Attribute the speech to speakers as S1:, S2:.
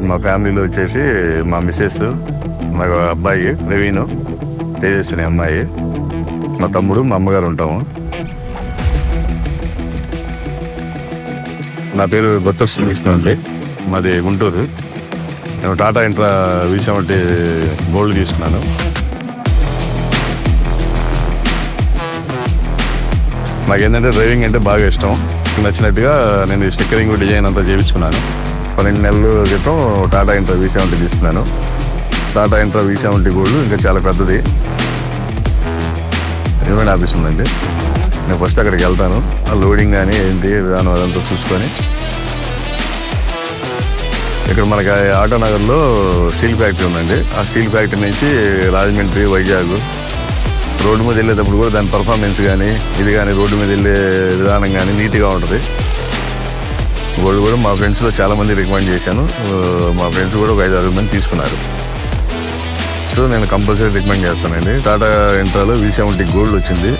S1: మా ఫ్యామిలీలో వచ్చేసి మా మిస్సెస్, మా అబ్బాయి ప్రవీణ్, తేజస్విని అమ్మాయి, మా తమ్ముడు, మా అమ్మగారు ఉంటాము. నా పేరు కొత్త శ్రీకృష్ణ అండి. మాది గుంటూరు. నేను టాటా ఇంట్రా V70 గోల్డ్ తీసుకున్నాను. నాకేంటంటే డ్రైవింగ్ అంటే బాగా ఇష్టం. నచ్చినట్టుగా నేను స్టిక్కరింగ్ డిజైన్ అంతా చేయించుకున్నాను. 12 నెలల క్రితం టాటా ఇంట్రా V70 తీసుకున్నాను. టాటా ఇంట్రా V70 గోల్డ్ ఇంకా చాలా పెద్దది. ఇన్వెంట్ ఆఫీస్ ఉందండి. నేను ఫస్ట్ అక్కడికి వెళ్తాను. ఆ లోడింగ్ కానీ ఏంటి విధానం అదంతా చూసుకొని, ఇక్కడ మనకి ఆటోనగర్లో స్టీల్ ఫ్యాక్టరీ ఉందండి. ఆ స్టీల్ ఫ్యాక్టరీ నుంచి రాజమండ్రి, వైజాగ్ రోడ్డు మీద వెళ్ళేటప్పుడు కూడా దాని పర్ఫార్మెన్స్ కానీ ఇది కానీ రోడ్డు మీద వెళ్ళే విధానం కానీ నీట్గా ఉంటుంది. గోల్డ్ కూడా మా ఫ్రెండ్స్లో చాలామంది రికమెండ్ చేశాను. మా ఫ్రెండ్స్ కూడా ఒక 5-6 మంది తీసుకున్నారు. సో నేను కంపల్సరీ రికమెండ్ చేస్తానండి. టాటా ఇంట్రాలో V70 గోల్డ్ వచ్చింది.